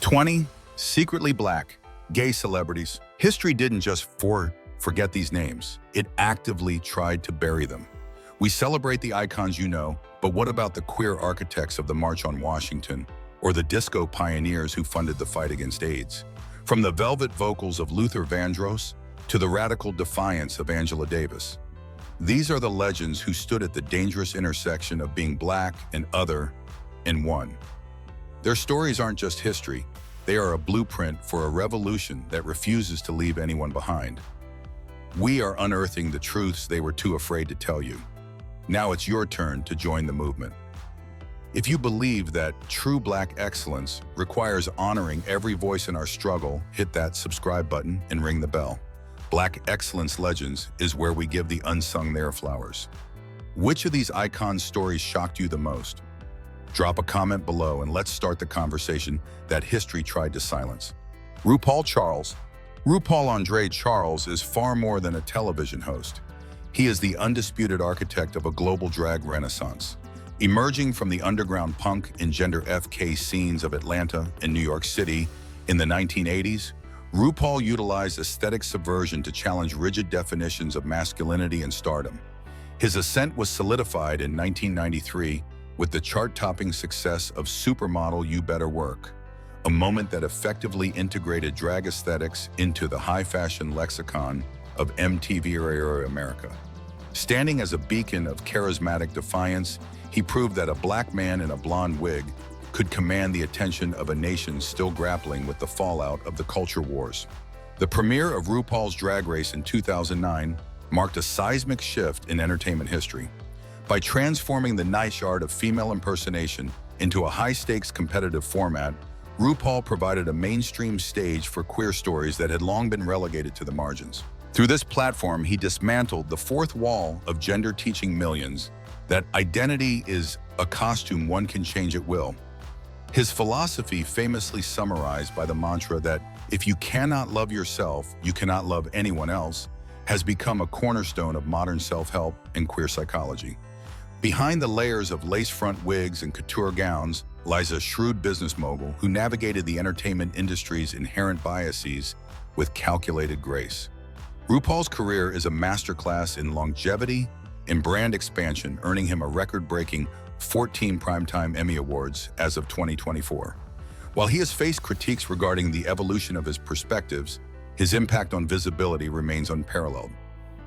20. Secretly black, gay celebrities. History didn't just forget these names. It actively tried to bury them. We celebrate the icons you know, but what about the queer architects of the March on Washington, or the disco pioneers who funded the fight against AIDS? From the velvet vocals of Luther Vandross to the radical defiance of Angela Davis. These are the legends who stood at the dangerous intersection of being black and other in one. Their stories aren't just history, they are a blueprint for a revolution that refuses to leave anyone behind. We are unearthing the truths they were too afraid to tell you. Now it's your turn to join the movement. If you believe that true black excellence requires honoring every voice in our struggle, hit that subscribe button and ring the bell. Black Excellence Legends is where we give the unsung their flowers. Which of these icons' stories shocked you the most? Drop a comment below and let's start the conversation that history tried to silence. RuPaul Charles. RuPaul Audre Charles is far more than a television host. He is the undisputed architect of a global drag renaissance. Emerging from the underground punk and gender FK scenes of Atlanta and New York City in the 1980s, RuPaul utilized aesthetic subversion to challenge rigid definitions of masculinity and stardom. His ascent was solidified in 1993 with the chart-topping success of Supermodel You Better Work, a moment that effectively integrated drag aesthetics into the high-fashion lexicon of MTV-era America. Standing as a beacon of charismatic defiance, he proved that a black man in a blonde wig could command the attention of a nation still grappling with the fallout of the culture wars. The premiere of RuPaul's Drag Race in 2009 marked a seismic shift in entertainment history. By transforming the niche art of female impersonation into a high-stakes competitive format, RuPaul provided a mainstream stage for queer stories that had long been relegated to the margins. Through this platform, he dismantled the fourth wall of gender, teaching millions that identity is a costume one can change at will. His philosophy, famously summarized by the mantra that if you cannot love yourself, you cannot love anyone else, has become a cornerstone of modern self-help and queer psychology. Behind the layers of lace-front wigs and couture gowns lies a shrewd business mogul who navigated the entertainment industry's inherent biases with calculated grace. RuPaul's career is a masterclass in longevity and brand expansion, earning him a record-breaking 14 Primetime Emmy Awards as of 2024. While he has faced critiques regarding the evolution of his perspectives, his impact on visibility remains unparalleled.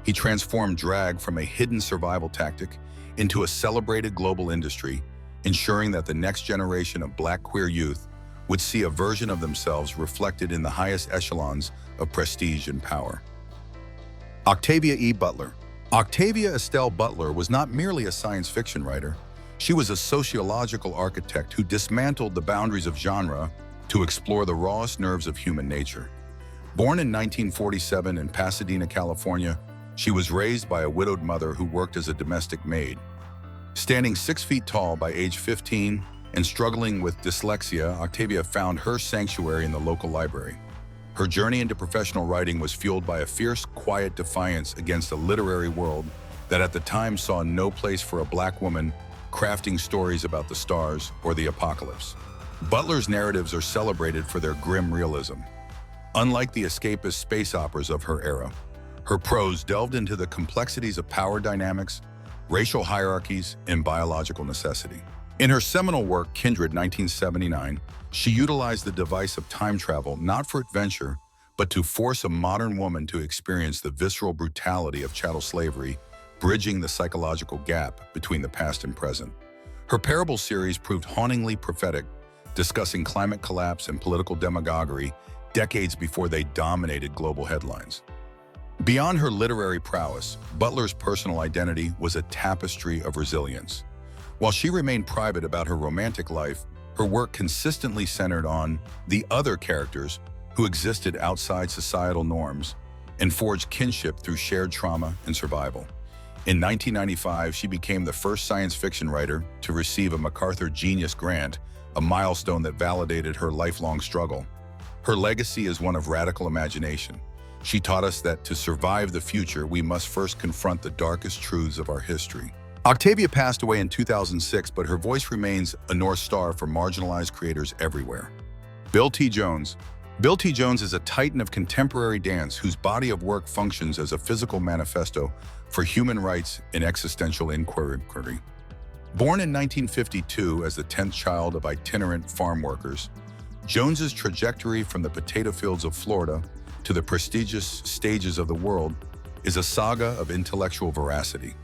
He transformed drag from a hidden survival tactic into a celebrated global industry, ensuring that the next generation of black queer youth would see a version of themselves reflected in the highest echelons of prestige and power. Octavia E. Butler. Octavia Estelle Butler was not merely a science fiction writer. She was a sociological architect who dismantled the boundaries of genre to explore the rawest nerves of human nature. Born in 1947 in Pasadena, California, she was raised by a widowed mother who worked as a domestic maid. Standing 6 feet tall by age 15 and struggling with dyslexia, Octavia found her sanctuary in the local library. Her journey into professional writing was fueled by a fierce, quiet defiance against a literary world that at the time saw no place for a black woman crafting stories about the stars or the apocalypse. Butler's narratives are celebrated for their grim realism. Unlike the escapist space operas of her era, her prose delved into the complexities of power dynamics, racial hierarchies, and biological necessity. In her seminal work, Kindred 1979, she utilized the device of time travel not for adventure, but to force a modern woman to experience the visceral brutality of chattel slavery, bridging the psychological gap between the past and present. Her Parable series proved hauntingly prophetic, discussing climate collapse and political demagoguery decades before they dominated global headlines. Beyond her literary prowess, Butler's personal identity was a tapestry of resilience. While she remained private about her romantic life, her work consistently centered on the other characters who existed outside societal norms and forged kinship through shared trauma and survival. In 1995, she became the first science fiction writer to receive a MacArthur Genius Grant, a milestone that validated her lifelong struggle. Her legacy is one of radical imagination. She taught us that to survive the future, we must first confront the darkest truths of our history. Octavia passed away in 2006, but her voice remains a North Star for marginalized creators everywhere. Bill T. Jones. Bill T. Jones is a titan of contemporary dance whose body of work functions as a physical manifesto for human rights and existential inquiry. Born in 1952 as the 10th child of itinerant farm workers, Jones's trajectory from the potato fields of Florida to the prestigious stages of the world is a saga of intellectual veracity.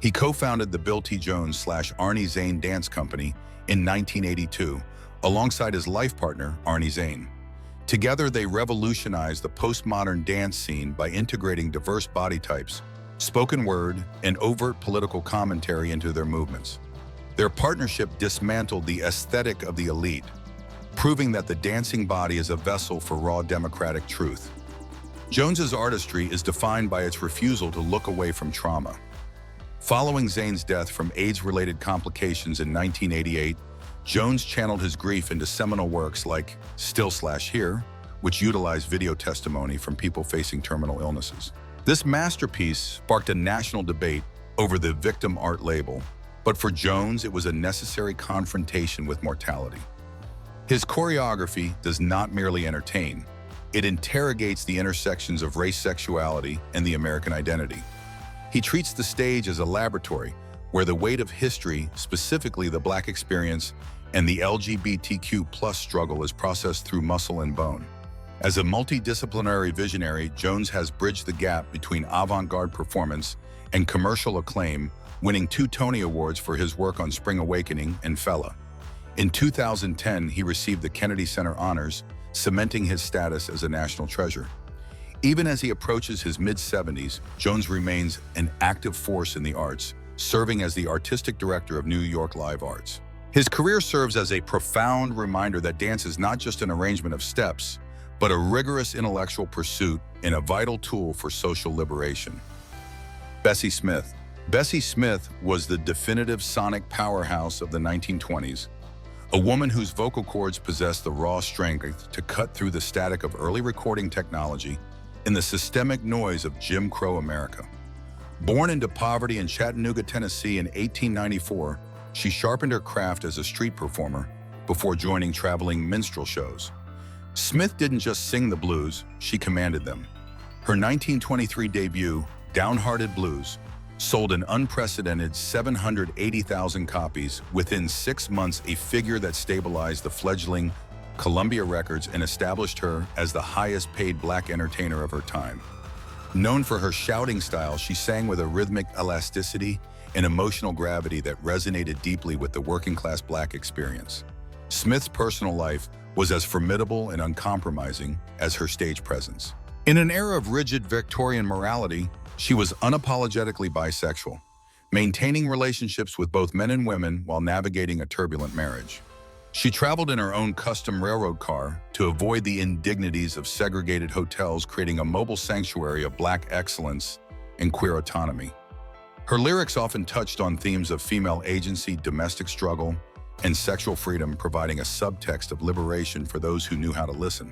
He co-founded the Bill T. Jones/Arnie Zane Dance Company in 1982, alongside his life partner, Arnie Zane. Together, they revolutionized the postmodern dance scene by integrating diverse body types, spoken word, and overt political commentary into their movements. Their partnership dismantled the aesthetic of the elite, proving that the dancing body is a vessel for raw democratic truth. Jones's artistry is defined by its refusal to look away from trauma. Following Zane's death from AIDS-related complications in 1988, Jones channeled his grief into seminal works like Still/Here, which utilized video testimony from people facing terminal illnesses. This masterpiece sparked a national debate over the victim art label, but for Jones, it was a necessary confrontation with mortality. His choreography does not merely entertain, it interrogates the intersections of race, sexuality, and the American identity. He treats the stage as a laboratory where the weight of history, specifically the Black experience and the LGBTQ+ struggle, is processed through muscle and bone. As a multidisciplinary visionary, Jones has bridged the gap between avant-garde performance and commercial acclaim, winning 2 Tony Awards for his work on Spring Awakening and Fella. In 2010, he received the Kennedy Center Honors, cementing his status as a national treasure. Even as he approaches his mid-70s, Jones remains an active force in the arts, serving as the artistic director of New York Live Arts. His career serves as a profound reminder that dance is not just an arrangement of steps, but a rigorous intellectual pursuit and a vital tool for social liberation. Bessie Smith. Bessie Smith was the definitive sonic powerhouse of the 1920s, a woman whose vocal cords possessed the raw strength to cut through the static of early recording technology and the systemic noise of Jim Crow America. Born into poverty in Chattanooga, Tennessee in 1894, she sharpened her craft as a street performer before joining traveling minstrel shows. Smith didn't just sing the blues, she commanded them. Her 1923 debut, Downhearted Blues, sold an unprecedented 780,000 copies within 6 months, a figure that stabilized the fledgling Columbia Records and established her as the highest-paid Black entertainer of her time. Known for her shouting style, she sang with a rhythmic elasticity and emotional gravity that resonated deeply with the working-class Black experience. Smith's personal life was as formidable and uncompromising as her stage presence. In an era of rigid Victorian morality, she was unapologetically bisexual, maintaining relationships with both men and women while navigating a turbulent marriage. She traveled in her own custom railroad car to avoid the indignities of segregated hotels, creating a mobile sanctuary of Black excellence and queer autonomy. Her lyrics often touched on themes of female agency, domestic struggle, and sexual freedom, providing a subtext of liberation for those who knew how to listen.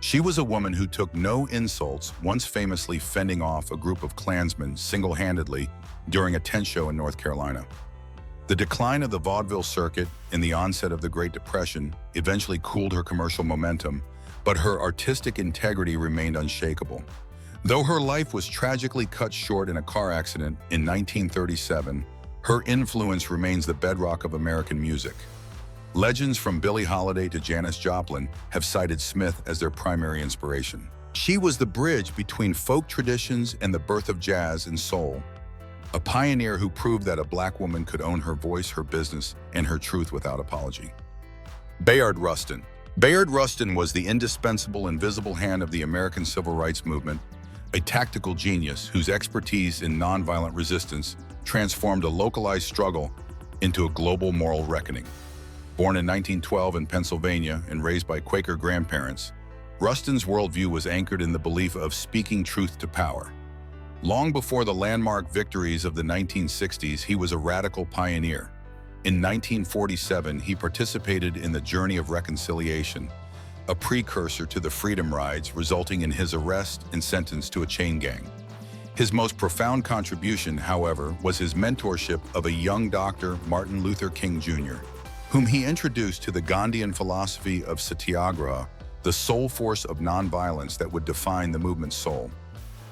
She was a woman who took no insults, once famously fending off a group of Klansmen single-handedly during a tent show in North Carolina. The decline of the vaudeville circuit and the onset of the Great Depression eventually cooled her commercial momentum, but her artistic integrity remained unshakable. Though her life was tragically cut short in a car accident in 1937, her influence remains the bedrock of American music. Legends from Billie Holiday to Janis Joplin have cited Smith as their primary inspiration. She was the bridge between folk traditions and the birth of jazz and soul, a pioneer who proved that a Black woman could own her voice, her business, and her truth without apology. Bayard Rustin. Bayard Rustin was the indispensable invisible hand of the American Civil Rights Movement, a tactical genius whose expertise in nonviolent resistance transformed a localized struggle into a global moral reckoning. Born in 1912 in Pennsylvania and raised by Quaker grandparents, Rustin's worldview was anchored in the belief of speaking truth to power. Long before the landmark victories of the 1960s, he was a radical pioneer. In 1947, he participated in the Journey of Reconciliation, a precursor to the Freedom Rides, resulting in his arrest and sentence to a chain gang. His most profound contribution, however, was his mentorship of a young Dr. Martin Luther King Jr., whom he introduced to the Gandhian philosophy of satyagraha, the sole force of nonviolence that would define the movement's soul.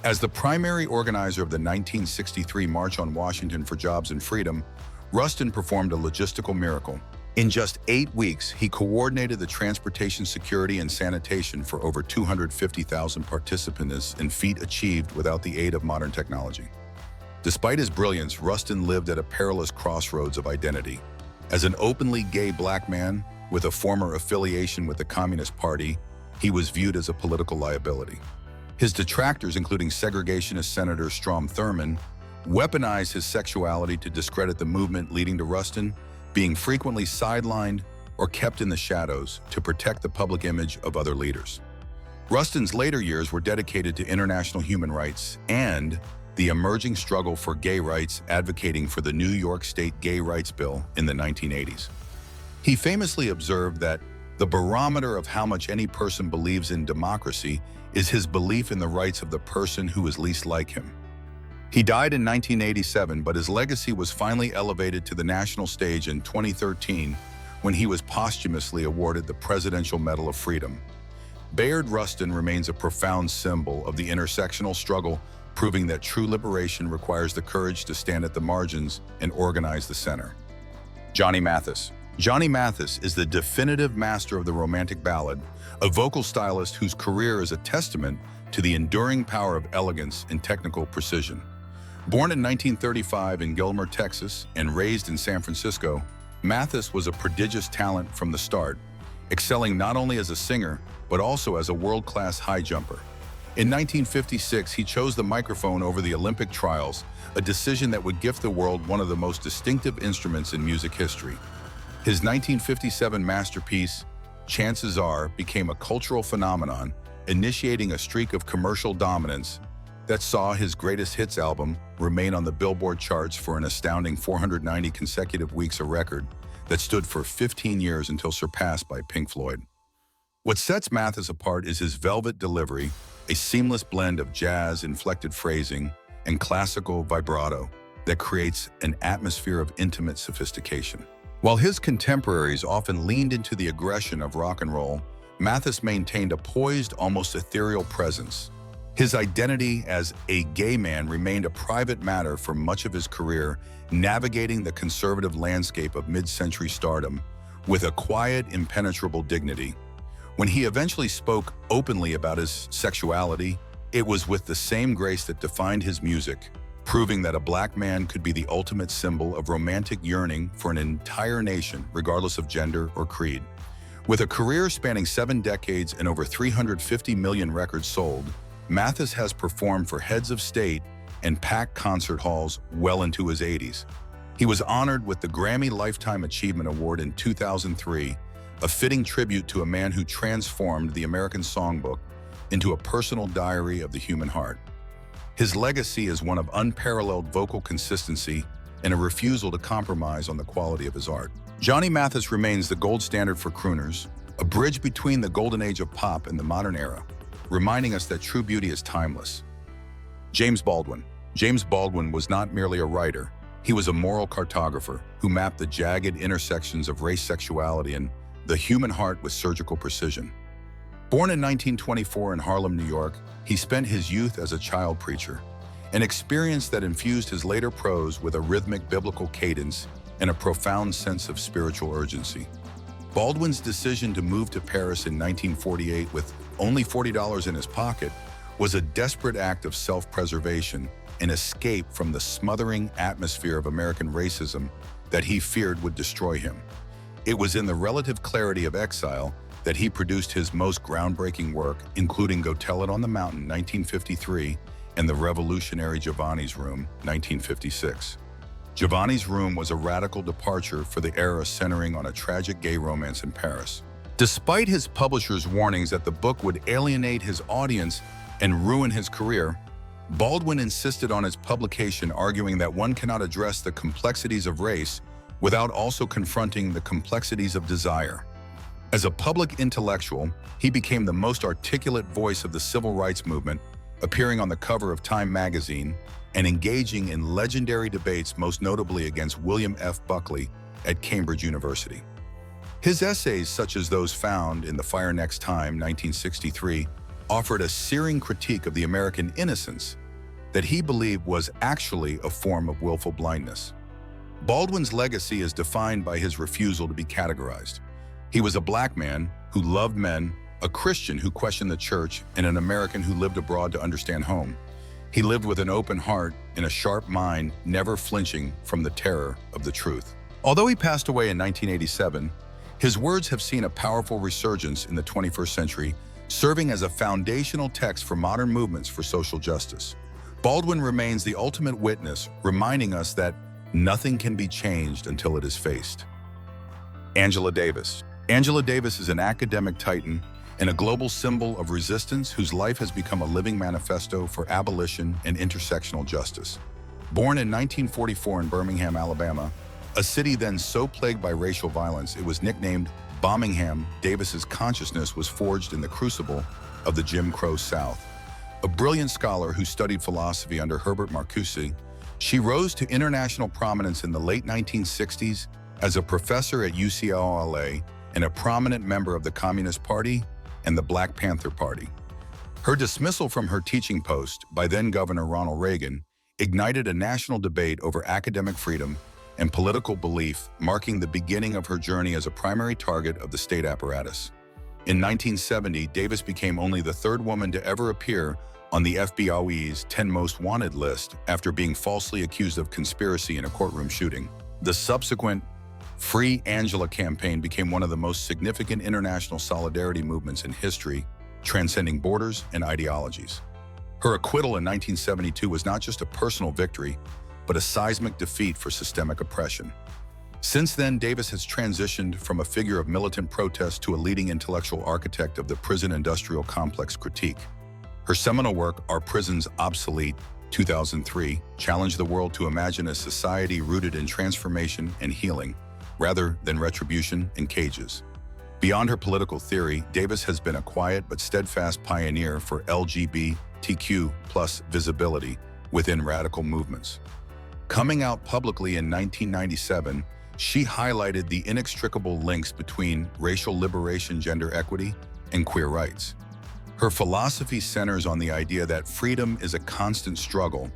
As the primary organizer of the 1963 March on Washington for Jobs and Freedom, Rustin performed a logistical miracle. In just 8 weeks, he coordinated the transportation security and sanitation for over 250,000 participants in feat achieved without the aid of modern technology. Despite his brilliance, Rustin lived at a perilous crossroads of identity. As an openly gay black man with a former affiliation with the Communist Party, he was viewed as a political liability. His detractors, including segregationist Senator Strom Thurmond, weaponized his sexuality to discredit the movement, leading to Rustin being frequently sidelined or kept in the shadows to protect the public image of other leaders. Rustin's later years were dedicated to international human rights and the emerging struggle for gay rights, advocating for the New York State Gay Rights Bill in the 1980s. He famously observed that the barometer of how much any person believes in democracy is his belief in the rights of the person who is least like him. He died in 1987, but his legacy was finally elevated to the national stage in 2013 when he was posthumously awarded the Presidential Medal of Freedom. Bayard Rustin remains a profound symbol of the intersectional struggle, proving that true liberation requires the courage to stand at the margins and organize the center. Johnny Mathis. Johnny Mathis is the definitive master of the romantic ballad, a vocal stylist whose career is a testament to the enduring power of elegance and technical precision. Born in 1935 in Gilmer, Texas, and raised in San Francisco, Mathis was a prodigious talent from the start, excelling not only as a singer, but also as a world-class high jumper. In 1956, he chose the microphone over the Olympic trials, a decision that would gift the world one of the most distinctive instruments in music history. His 1957 masterpiece, Chances Are, became a cultural phenomenon, initiating a streak of commercial dominance that saw his greatest hits album remain on the Billboard charts for an astounding 490 consecutive weeks, a record that stood for 15 years until surpassed by Pink Floyd. What sets Mathis apart is his velvet delivery, a seamless blend of jazz-inflected phrasing and classical vibrato that creates an atmosphere of intimate sophistication. While his contemporaries often leaned into the aggression of rock and roll, Mathis maintained a poised, almost ethereal presence. His identity as a gay man remained a private matter for much of his career, navigating the conservative landscape of mid-century stardom with a quiet, impenetrable dignity. When he eventually spoke openly about his sexuality, it was with the same grace that defined his music, proving that a black man could be the ultimate symbol of romantic yearning for an entire nation, regardless of gender or creed. With a career spanning 7 decades and over 350 million records sold, Mathis has performed for heads of state and packed concert halls well into his 80s. He was honored with the Grammy Lifetime Achievement Award in 2003, a fitting tribute to a man who transformed the American songbook into a personal diary of the human heart. His legacy is one of unparalleled vocal consistency and a refusal to compromise on the quality of his art. Johnny Mathis remains the gold standard for crooners, a bridge between the golden age of pop and the modern era, reminding us that true beauty is timeless. James Baldwin. James Baldwin was not merely a writer, he was a moral cartographer who mapped the jagged intersections of race, sexuality, and the human heart with surgical precision. Born in 1924 in Harlem, New York, he spent his youth as a child preacher, an experience that infused his later prose with a rhythmic biblical cadence and a profound sense of spiritual urgency. Baldwin's decision to move to Paris in 1948 with only $40 in his pocket was a desperate act of self-preservation, an escape from the smothering atmosphere of American racism that he feared would destroy him. It was in the relative clarity of exile that he produced his most groundbreaking work, including Go Tell It on the Mountain, 1953, and the revolutionary Giovanni's Room, 1956. Giovanni's Room was a radical departure for the era, centering on a tragic gay romance in Paris. Despite his publisher's warnings that the book would alienate his audience and ruin his career, Baldwin insisted on its publication, arguing that one cannot address the complexities of race without also confronting the complexities of desire. As a public intellectual, he became the most articulate voice of the civil rights movement, appearing on the cover of Time magazine and engaging in legendary debates, most notably against William F. Buckley at Cambridge University. His essays, such as those found in The Fire Next Time, 1963, offered a searing critique of the American innocence that he believed was actually a form of willful blindness. Baldwin's legacy is defined by his refusal to be categorized. He was a black man who loved men, a Christian who questioned the church, and an American who lived abroad to understand home. He lived with an open heart and a sharp mind, never flinching from the terror of the truth. Although he passed away in 1987, his words have seen a powerful resurgence in the 21st century, serving as a foundational text for modern movements for social justice. Baldwin remains the ultimate witness, reminding us that nothing can be changed until it is faced. Angela Davis. Angela Davis is an academic titan and a global symbol of resistance whose life has become a living manifesto for abolition and intersectional justice. Born in 1944 in Birmingham, Alabama, a city then so plagued by racial violence it was nicknamed Bombingham, Davis's consciousness was forged in the crucible of the Jim Crow South. A brilliant scholar who studied philosophy under Herbert Marcuse, she rose to international prominence in the late 1960s as a professor at UCLA and a prominent member of the Communist Party and the Black Panther Party. Her dismissal from her teaching post by then-Governor Ronald Reagan ignited a national debate over academic freedom and political belief, marking the beginning of her journey as a primary target of the state apparatus. In 1970, Davis became only the third woman to ever appear on the FBI's 10 Most Wanted list after being falsely accused of conspiracy in a courtroom shooting. The subsequent Free Angela campaign became one of the most significant international solidarity movements in history, transcending borders and ideologies. Her acquittal in 1972 was not just a personal victory, but a seismic defeat for systemic oppression. Since then, Davis has transitioned from a figure of militant protest to a leading intellectual architect of the prison industrial complex critique. Her seminal work, Are Prisons Obsolete, 2003, challenged the world to imagine a society rooted in transformation and healing, rather than retribution and cages. Beyond her political theory, Davis has been a quiet but steadfast pioneer for LGBTQ+ visibility within radical movements. Coming out publicly in 1997, she highlighted the inextricable links between racial liberation, gender equity, and queer rights. Her philosophy centers on the idea that freedom is a constant struggle,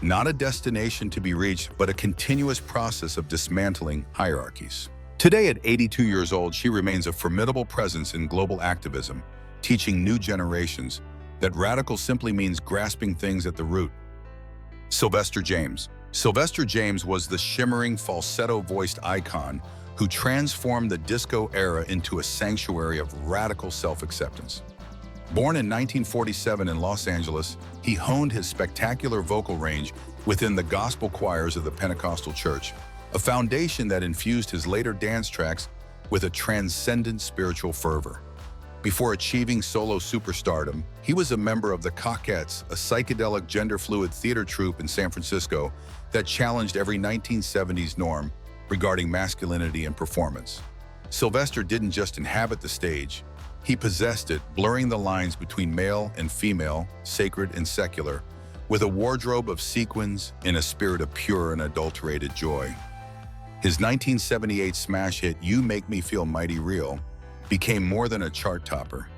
not a destination to be reached, but a continuous process of dismantling hierarchies. Today, at 82 years old, she remains a formidable presence in global activism, teaching new generations that radical simply means grasping things at the root. Sylvester James. Sylvester James was the shimmering, falsetto-voiced icon who transformed the disco era into a sanctuary of radical self-acceptance. Born in 1947 in Los Angeles, he honed his spectacular vocal range within the gospel choirs of the Pentecostal Church, a foundation that infused his later dance tracks with a transcendent spiritual fervor. Before achieving solo superstardom, he was a member of the Cockettes, a psychedelic gender-fluid theater troupe in San Francisco that challenged every 1970s norm regarding masculinity and performance. Sylvester didn't just inhabit the stage, he possessed it, blurring the lines between male and female, sacred and secular, with a wardrobe of sequins and a spirit of pure and adulterated joy. His 1978 smash hit, You Make Me Feel Mighty Real, became more than a chart topper.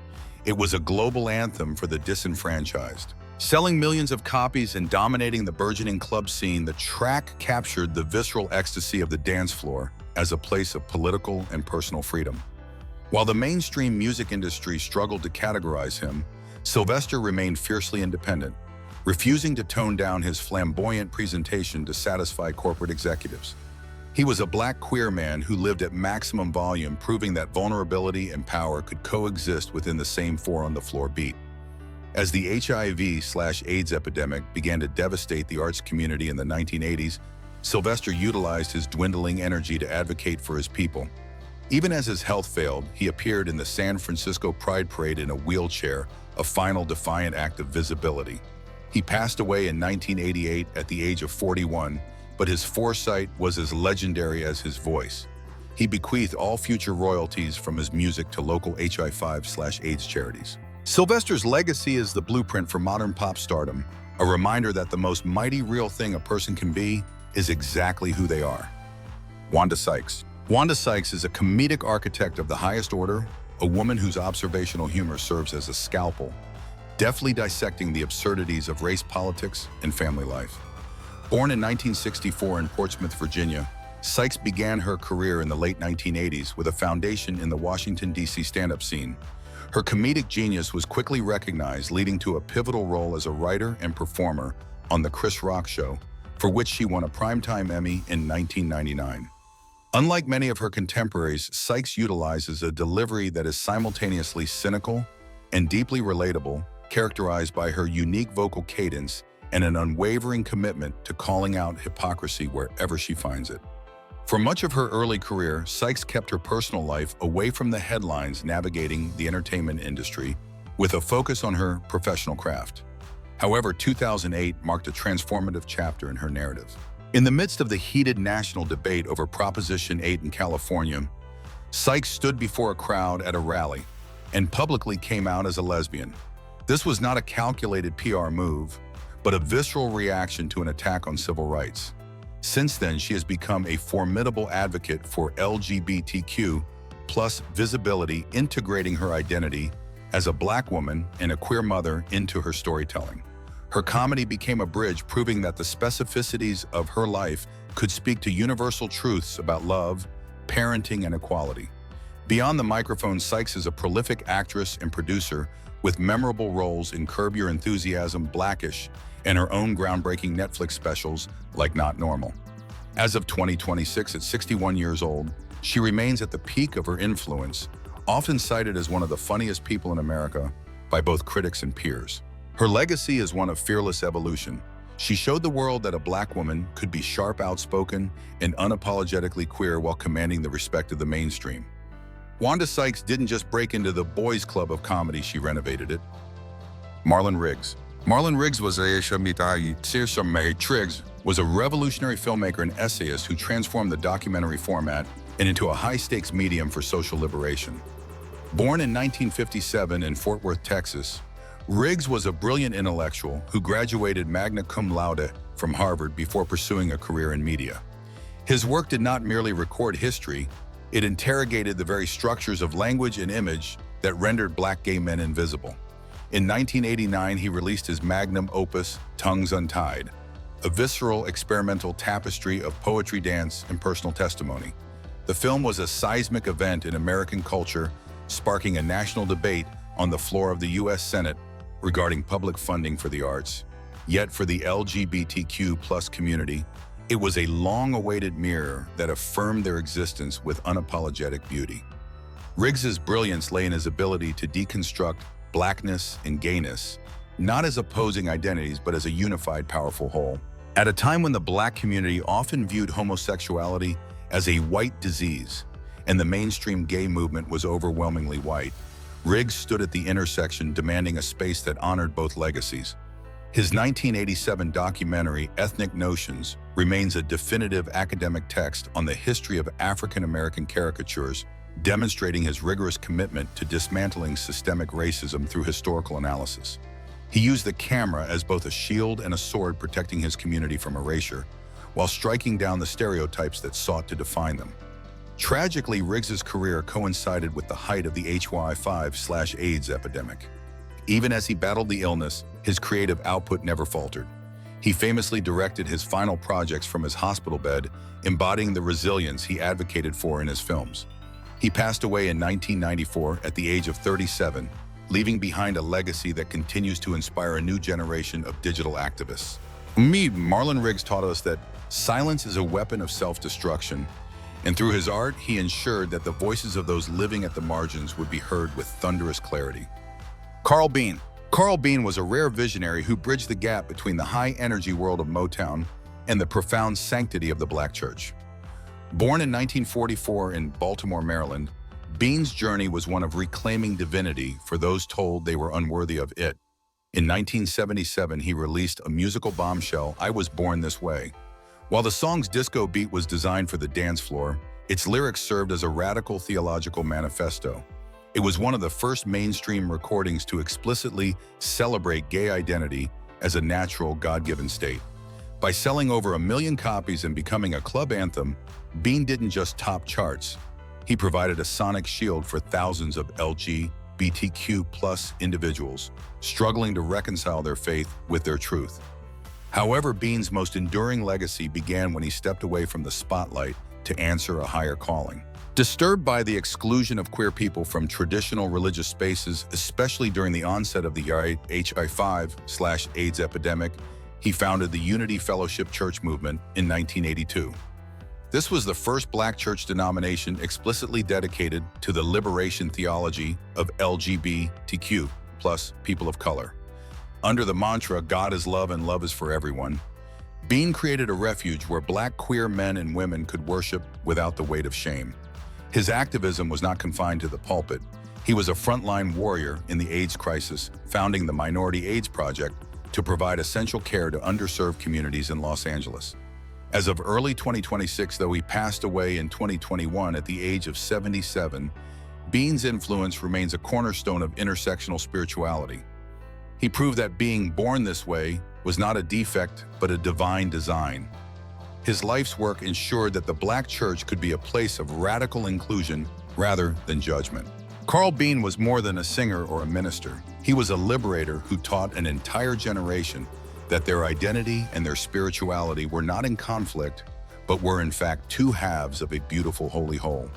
It was a global anthem for the disenfranchised. Selling millions of copies and dominating the burgeoning club scene, the track captured the visceral ecstasy of the dance floor as a place of political and personal freedom. While the mainstream music industry struggled to categorize him, Sylvester remained fiercely independent, refusing to tone down his flamboyant presentation to satisfy corporate executives. He was a black queer man who lived at maximum volume, proving that vulnerability and power could coexist within the same four-on-the-floor beat. As the HIV/AIDS epidemic began to devastate the arts community in the 1980s, Sylvester utilized his dwindling energy to advocate for his people. Even as his health failed, he appeared in the San Francisco Pride Parade in a wheelchair, a final defiant act of visibility. He passed away in 1988 at the age of 41, but his foresight was as legendary as his voice. He bequeathed all future royalties from his music to local HIV/AIDS charities. Sylvester's legacy is the blueprint for modern pop stardom, a reminder that the most mighty real thing a person can be is exactly who they are. Wanda Sykes. Wanda Sykes is a comedic architect of the highest order, a woman whose observational humor serves as a scalpel, deftly dissecting the absurdities of race politics and family life. Born in 1964 in Portsmouth, Virginia, Sykes began her career in the late 1980s with a foundation in the Washington, D.C. stand-up scene. Her comedic genius was quickly recognized, leading to a pivotal role as a writer and performer on The Chris Rock Show, for which she won a Primetime Emmy in 1999. Unlike many of her contemporaries, Sykes utilizes a delivery that is simultaneously cynical and deeply relatable, characterized by her unique vocal cadence and an unwavering commitment to calling out hypocrisy wherever she finds it. For much of her early career, Sykes kept her personal life away from the headlines navigating the entertainment industry, with a focus on her professional craft. However, 2008 marked a transformative chapter in her narrative. In the midst of the heated national debate over Proposition 8 in California, Sykes stood before a crowd at a rally and publicly came out as a lesbian. This was not a calculated PR move, but a visceral reaction to an attack on civil rights. Since then, she has become a formidable advocate for LGBTQ+ visibility, integrating her identity as a Black woman and a queer mother into her storytelling. Her comedy became a bridge, proving that the specificities of her life could speak to universal truths about love, parenting, and equality. Beyond the microphone, Sykes is a prolific actress and producer with memorable roles in Curb Your Enthusiasm, Blackish, and her own groundbreaking Netflix specials like Not Normal. As of 2026, at 61 years old, she remains at the peak of her influence, often cited as one of the funniest people in America by both critics and peers. Her legacy is one of fearless evolution. She showed the world that a Black woman could be sharp, outspoken, and unapologetically queer while commanding the respect of the mainstream. Wanda Sykes didn't just break into the boys' club of comedy, she renovated it. Marlon Riggs. Marlon Riggs was a revolutionary filmmaker and essayist who transformed the documentary format and into a high-stakes medium for social liberation. Born in 1957 in Fort Worth, Texas, Riggs was a brilliant intellectual who graduated magna cum laude from Harvard before pursuing a career in media. His work did not merely record history, it interrogated the very structures of language and image that rendered Black gay men invisible. In 1989, he released his magnum opus, Tongues Untied, a visceral experimental tapestry of poetry, dance, and personal testimony. The film was a seismic event in American culture, sparking a national debate on the floor of the U.S. Senate regarding public funding for the arts. Yet for the LGBTQ+ community, it was a long-awaited mirror that affirmed their existence with unapologetic beauty. Riggs's brilliance lay in his ability to deconstruct Blackness and gayness, not as opposing identities, but as a unified, powerful whole. At a time when the Black community often viewed homosexuality as a white disease, and the mainstream gay movement was overwhelmingly white, Riggs stood at the intersection, demanding a space that honored both legacies. His 1987 documentary, Ethnic Notions, remains a definitive academic text on the history of African American caricatures, demonstrating his rigorous commitment to dismantling systemic racism through historical analysis. He used the camera as both a shield and a sword, protecting his community from erasure, while striking down the stereotypes that sought to define them. Tragically, Riggs's career coincided with the height of the HIV/AIDS epidemic. Even as he battled the illness, his creative output never faltered. He famously directed his final projects from his hospital bed, embodying the resilience he advocated for in his films. He passed away in 1994 at the age of 37, leaving behind a legacy that continues to inspire a new generation of digital activists. Marlon Riggs taught us that silence is a weapon of self-destruction, and through his art, he ensured that the voices of those living at the margins would be heard with thunderous clarity. Carl Bean. Carl Bean was a rare visionary who bridged the gap between the high-energy world of Motown and the profound sanctity of the Black church. Born in 1944 in Baltimore, Maryland, Bean's journey was one of reclaiming divinity for those told they were unworthy of it. In 1977, he released a musical bombshell, I Was Born This Way. While the song's disco beat was designed for the dance floor, its lyrics served as a radical theological manifesto. It was one of the first mainstream recordings to explicitly celebrate gay identity as a natural, God-given state. By selling over 1 million copies and becoming a club anthem, Bean didn't just top charts. He provided a sonic shield for thousands of LGBTQ+ individuals struggling to reconcile their faith with their truth. However, Bean's most enduring legacy began when he stepped away from the spotlight to answer a higher calling. Disturbed by the exclusion of queer people from traditional religious spaces, especially during the onset of the HIV/AIDS epidemic, he founded the Unity Fellowship Church movement in 1982. This was the first Black church denomination explicitly dedicated to the liberation theology of LGBTQ+ people of color. Under the mantra, "God is love and love is for everyone," Bean created a refuge where Black queer men and women could worship without the weight of shame. His activism was not confined to the pulpit. He was a frontline warrior in the AIDS crisis, founding the Minority AIDS Project to provide essential care to underserved communities in Los Angeles. As of early 2026, though he passed away in 2021 at the age of 77, Bean's influence remains a cornerstone of intersectional spirituality. He proved that being born this way was not a defect, but a divine design. His life's work ensured that the Black church could be a place of radical inclusion rather than judgment. Carl Bean was more than a singer or a minister. He was a liberator who taught an entire generation that their identity and their spirituality were not in conflict, but were in fact two halves of a beautiful holy whole.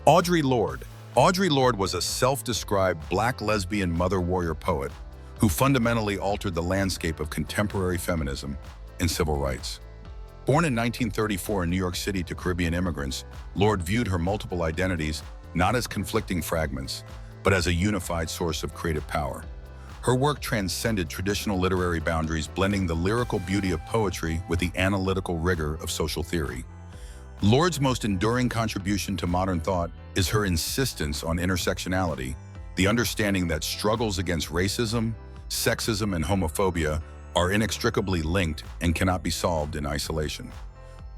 Audre Lorde. Audre Lorde was a self-described Black lesbian mother warrior poet who fundamentally altered the landscape of contemporary feminism and civil rights. Born in 1934 in New York City to Caribbean immigrants, Lorde viewed her multiple identities not as conflicting fragments, but as a unified source of creative power. Her work transcended traditional literary boundaries, blending the lyrical beauty of poetry with the analytical rigor of social theory. Lorde's most enduring contribution to modern thought is her insistence on intersectionality, the understanding that struggles against racism, sexism, and homophobia are inextricably linked and cannot be solved in isolation.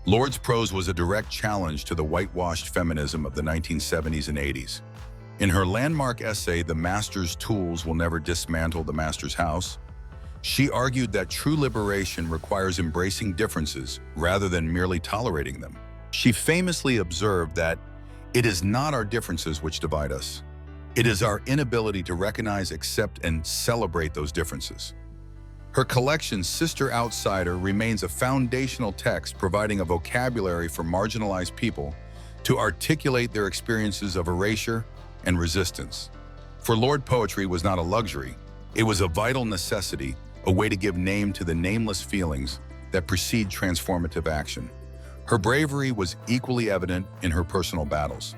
Lorde's prose was a direct challenge to the whitewashed feminism of the 1970s and 80s. In her landmark essay, "The Master's Tools Will Never Dismantle the Master's House," she argued that true liberation requires embracing differences rather than merely tolerating them. She famously observed that it is not our differences which divide us. It is our inability to recognize, accept, and celebrate those differences. Her collection, Sister Outsider, remains a foundational text providing a vocabulary for marginalized people to articulate their experiences of erasure and resistance. For Lorde, poetry was not a luxury. It was a vital necessity, a way to give name to the nameless feelings that precede transformative action. Her bravery was equally evident in her personal battles.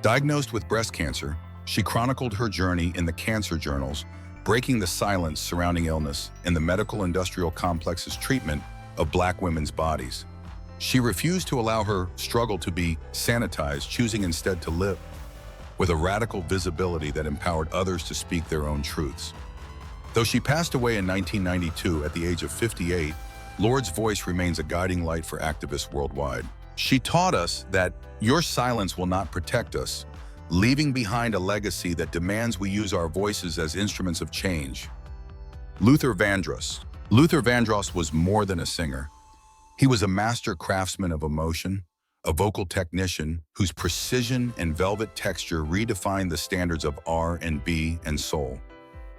Diagnosed with breast cancer, she chronicled her journey in the cancer journals, breaking the silence surrounding illness and the medical industrial complex's treatment of Black women's bodies. She refused to allow her struggle to be sanitized, choosing instead to live with a radical visibility that empowered others to speak their own truths. Though she passed away in 1992 at the age of 58, Lorde's voice remains a guiding light for activists worldwide. She taught us that your silence will not protect us, leaving behind a legacy that demands we use our voices as instruments of change. Luther Vandross. Luther Vandross was more than a singer. He was a master craftsman of emotion, a vocal technician whose precision and velvet texture redefined the standards of R&B and soul.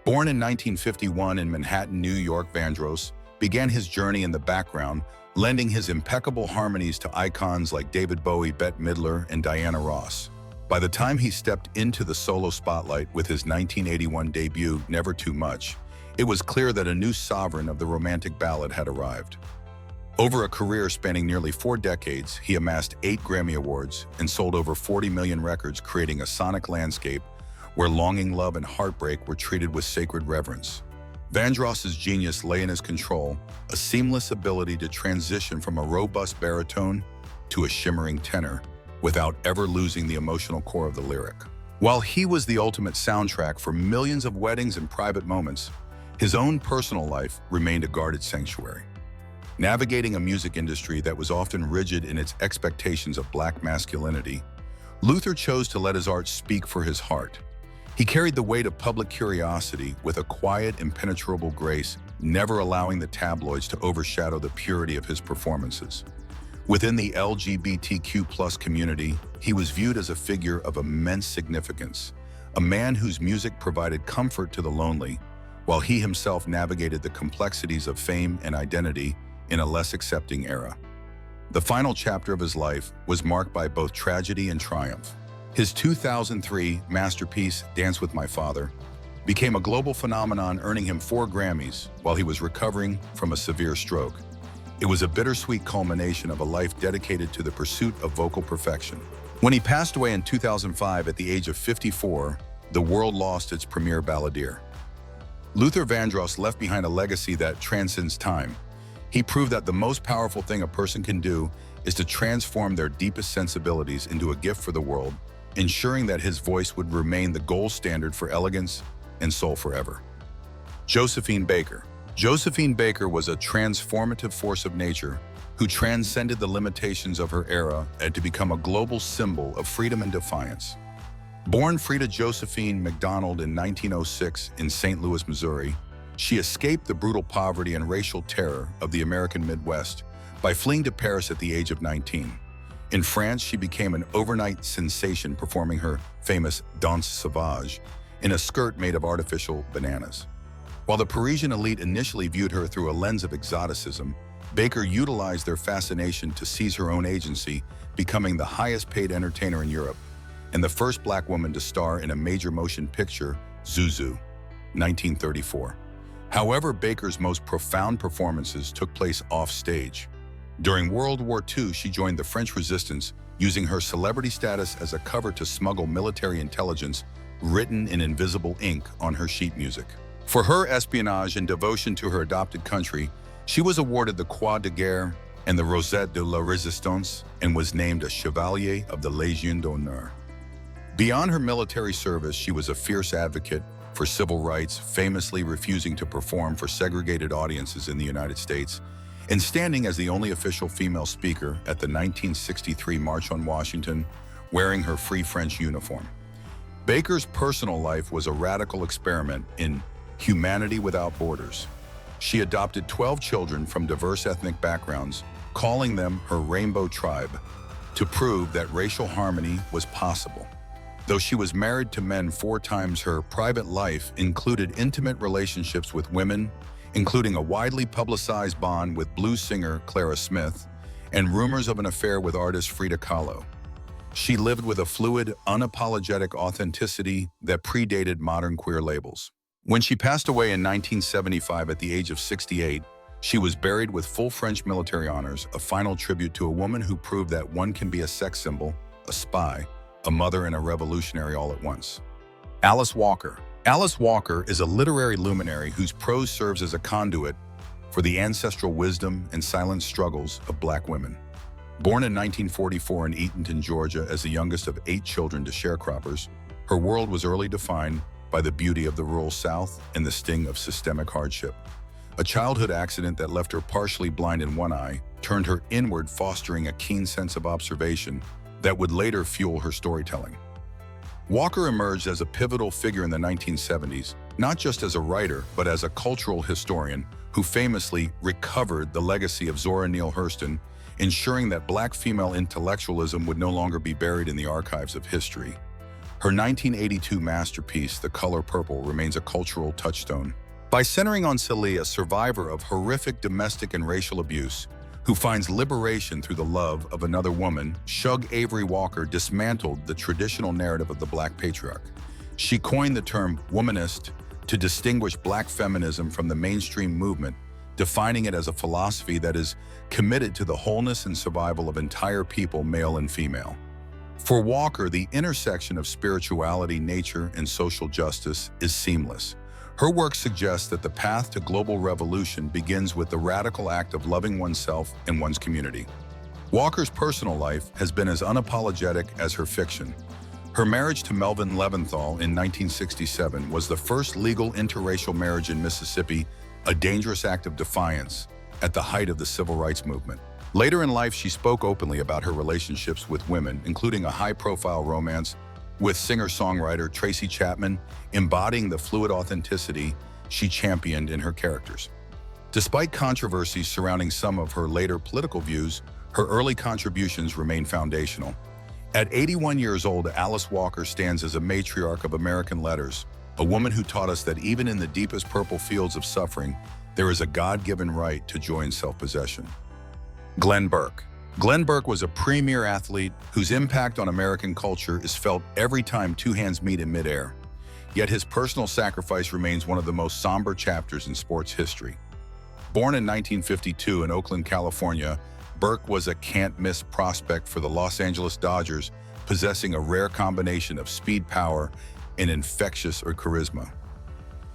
Born in 1951 in Manhattan, New York, Vandross began his journey in the background, lending his impeccable harmonies to icons like David Bowie, Bette Midler, and Diana Ross. By the time he stepped into the solo spotlight with his 1981 debut, Never Too Much, it was clear that a new sovereign of the romantic ballad had arrived. Over a career spanning nearly 4 decades, he amassed 8 Grammy Awards and sold over 40 million records, creating a sonic landscape where longing, love, and heartbreak were treated with sacred reverence. Vandross's genius lay in his control, a seamless ability to transition from a robust baritone to a shimmering tenor, without ever losing the emotional core of the lyric. While he was the ultimate soundtrack for millions of weddings and private moments, his own personal life remained a guarded sanctuary. Navigating a music industry that was often rigid in its expectations of Black masculinity, Luther chose to let his art speak for his heart. He carried the weight of public curiosity with a quiet, impenetrable grace, never allowing the tabloids to overshadow the purity of his performances. Within the LGBTQ+ community, he was viewed as a figure of immense significance, a man whose music provided comfort to the lonely, while he himself navigated the complexities of fame and identity in a less accepting era. The final chapter of his life was marked by both tragedy and triumph. His 2003 masterpiece, Dance with My Father, became a global phenomenon, earning him 4 Grammys while he was recovering from a severe stroke. It was a bittersweet culmination of a life dedicated to the pursuit of vocal perfection. When he passed away in 2005 at the age of 54, the world lost its premier balladeer. Luther Vandross left behind a legacy that transcends time. He proved that the most powerful thing a person can do is to transform their deepest sensibilities into a gift for the world, ensuring that his voice would remain the gold standard for elegance and soul forever. Josephine Baker. Josephine Baker was a transformative force of nature who transcended the limitations of her era and to become a global symbol of freedom and defiance. Born Frida Josephine McDonald in 1906 in St. Louis, Missouri, she escaped the brutal poverty and racial terror of the American Midwest by fleeing to Paris at the age of 19. In France, she became an overnight sensation, performing her famous Danse Sauvage in a skirt made of artificial bananas. While the Parisian elite initially viewed her through a lens of exoticism, Baker utilized their fascination to seize her own agency, becoming the highest-paid entertainer in Europe and the first Black woman to star in a major motion picture, Zuzu, 1934. However, Baker's most profound performances took place off-stage. During World War II, she joined the French Resistance, using her celebrity status as a cover to smuggle military intelligence written in invisible ink on her sheet music. For her espionage and devotion to her adopted country, she was awarded the Croix de Guerre and the Rosette de la Résistance and was named a Chevalier of the Légion d'honneur. Beyond her military service, she was a fierce advocate for civil rights, famously refusing to perform for segregated audiences in the United States and standing as the only official female speaker at the 1963 March on Washington, wearing her Free French uniform. Baker's personal life was a radical experiment in humanity without borders. She adopted 12 children from diverse ethnic backgrounds, calling them her Rainbow Tribe, to prove that racial harmony was possible. Though she was married to men 4 times, her private life included intimate relationships with women, including a widely publicized bond with blues singer Clara Smith and rumors of an affair with artist Frida Kahlo. She lived with a fluid, unapologetic authenticity that predated modern queer labels. When she passed away in 1975 at the age of 68, she was buried with full French military honors, a final tribute to a woman who proved that one can be a sex symbol, a spy, a mother, and a revolutionary all at once. Alice Walker. Alice Walker is a literary luminary whose prose serves as a conduit for the ancestral wisdom and silent struggles of Black women. Born in 1944 in Eatonton, Georgia, as the youngest of 8 children to sharecroppers, her world was early defined by the beauty of the rural South and the sting of systemic hardship. A childhood accident that left her partially blind in one eye turned her inward, fostering a keen sense of observation that would later fuel her storytelling. Walker emerged as a pivotal figure in the 1970s, not just as a writer, but as a cultural historian who famously recovered the legacy of Zora Neale Hurston, ensuring that Black female intellectualism would no longer be buried in the archives of history. Her 1982 masterpiece, The Color Purple, remains a cultural touchstone. By centering on Celie, a survivor of horrific domestic and racial abuse, who finds liberation through the love of another woman, Shug Avery Walker dismantled the traditional narrative of the Black patriarch. She coined the term womanist to distinguish Black feminism from the mainstream movement, defining it as a philosophy that is committed to the wholeness and survival of entire people, male and female. For Walker, the intersection of spirituality, nature, and social justice is seamless. Her work suggests that the path to global revolution begins with the radical act of loving oneself and one's community. Walker's personal life has been as unapologetic as her fiction. Her marriage to Melvin Leventhal in 1967 was the first legal interracial marriage in Mississippi, a dangerous act of defiance at the height of the civil rights movement. Later in life, she spoke openly about her relationships with women, including a high-profile romance with singer-songwriter Tracy Chapman, embodying the fluid authenticity she championed in her characters. Despite controversies surrounding some of her later political views, her early contributions remain foundational. At 81 years old, Alice Walker stands as a matriarch of American letters, a woman who taught us that even in the deepest purple fields of suffering, there is a God-given right to joy and self-possession. Glenn Burke. Glenn Burke was a premier athlete whose impact on American culture is felt every time two hands meet in midair. Yet his personal sacrifice remains one of the most somber chapters in sports history. Born in 1952 in Oakland, California, Burke was a can't-miss prospect for the Los Angeles Dodgers, possessing a rare combination of speed, power, and infectious charisma.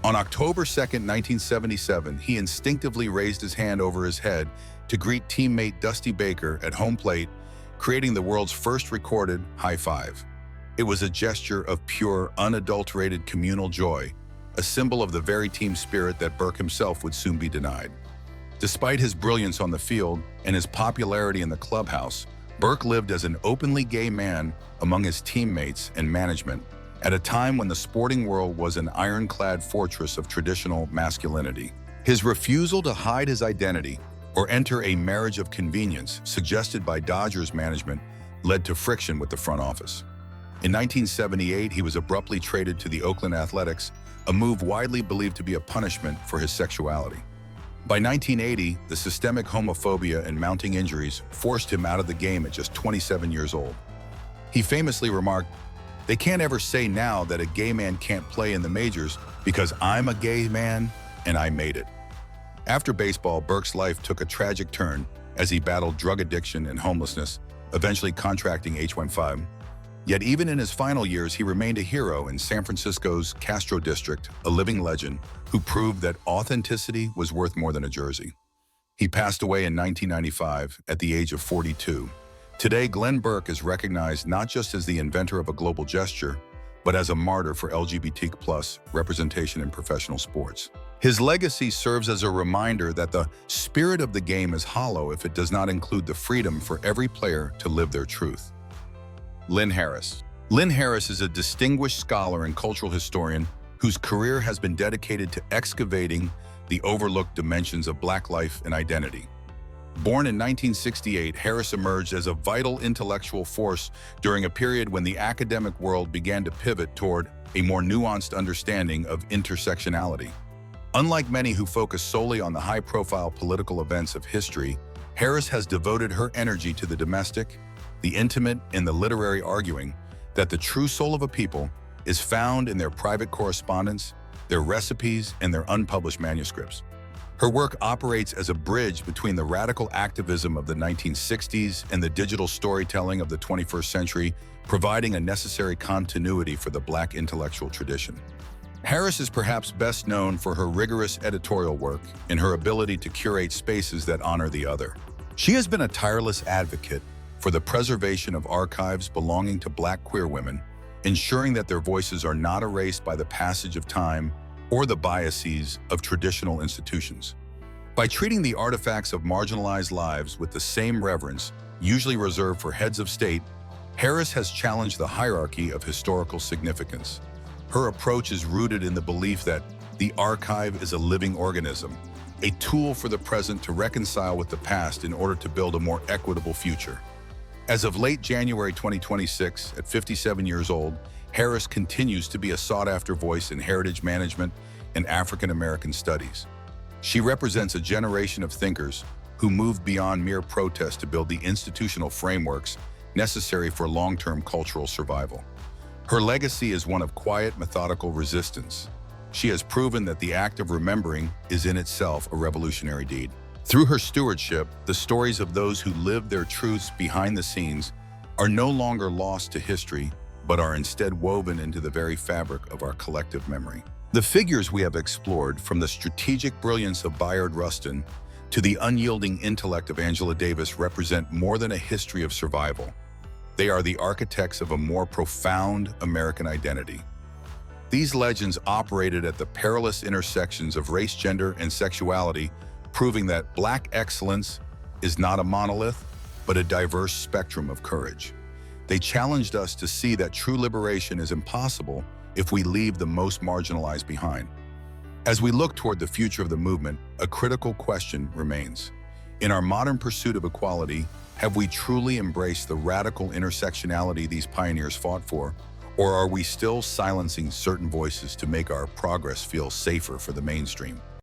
On October 2, 1977, he instinctively raised his hand over his head to greet teammate Dusty Baker at home plate, creating the world's first recorded high five. It was a gesture of pure, unadulterated communal joy, a symbol of the very team spirit that Burke himself would soon be denied. Despite his brilliance on the field and his popularity in the clubhouse, Burke lived as an openly gay man among his teammates and management, at a time when the sporting world was an ironclad fortress of traditional masculinity. His refusal to hide his identity or enter a marriage of convenience suggested by Dodgers management led to friction with the front office. In 1978, he was abruptly traded to the Oakland Athletics, a move widely believed to be a punishment for his sexuality. By 1980, the systemic homophobia and mounting injuries forced him out of the game at just 27 years old. He famously remarked, "They can't ever say now that a gay man can't play in the majors because I'm a gay man and I made it." After baseball, Burke's life took a tragic turn as he battled drug addiction and homelessness, eventually contracting H1N1. Yet even in his final years, he remained a hero in San Francisco's Castro district, a living legend who proved that authenticity was worth more than a jersey. He passed away in 1995 at the age of 42. Today, Glenn Burke is recognized not just as the inventor of a global gesture, but as a martyr for LGBT+ representation in professional sports. His legacy serves as a reminder that the spirit of the game is hollow if it does not include the freedom for every player to live their truth. Lynn Harris. Lynn Harris is a distinguished scholar and cultural historian whose career has been dedicated to excavating the overlooked dimensions of Black life and identity. Born in 1968, Harris emerged as a vital intellectual force during a period when the academic world began to pivot toward a more nuanced understanding of intersectionality. Unlike many who focus solely on the high-profile political events of history, Harris has devoted her energy to the domestic, the intimate, and the literary, arguing that the true soul of a people is found in their private correspondence, their recipes, and their unpublished manuscripts. Her work operates as a bridge between the radical activism of the 1960s and the digital storytelling of the 21st century, providing a necessary continuity for the Black intellectual tradition. Harris is perhaps best known for her rigorous editorial work and her ability to curate spaces that honor the other. She has been a tireless advocate for the preservation of archives belonging to Black queer women, ensuring that their voices are not erased by the passage of time or the biases of traditional institutions. By treating the artifacts of marginalized lives with the same reverence usually reserved for heads of state, Harris has challenged the hierarchy of historical significance. Her approach is rooted in the belief that the archive is a living organism, a tool for the present to reconcile with the past in order to build a more equitable future. As of late January 2026, at 57 years old, Harris continues to be a sought-after voice in heritage management and African American studies. She represents a generation of thinkers who moved beyond mere protest to build the institutional frameworks necessary for long-term cultural survival. Her legacy is one of quiet, methodical resistance. She has proven that the act of remembering is in itself a revolutionary deed. Through her stewardship, the stories of those who lived their truths behind the scenes are no longer lost to history, but are instead woven into the very fabric of our collective memory. The figures we have explored, from the strategic brilliance of Bayard Rustin to the unyielding intellect of Angela Davis, represent more than a history of survival. They are the architects of a more profound American identity. These legends operated at the perilous intersections of race, gender, and sexuality, proving that Black excellence is not a monolith, but a diverse spectrum of courage. They challenged us to see that true liberation is impossible if we leave the most marginalized behind. As we look toward the future of the movement, a critical question remains. In our modern pursuit of equality, have we truly embraced the radical intersectionality these pioneers fought for, or are we still silencing certain voices to make our progress feel safer for the mainstream?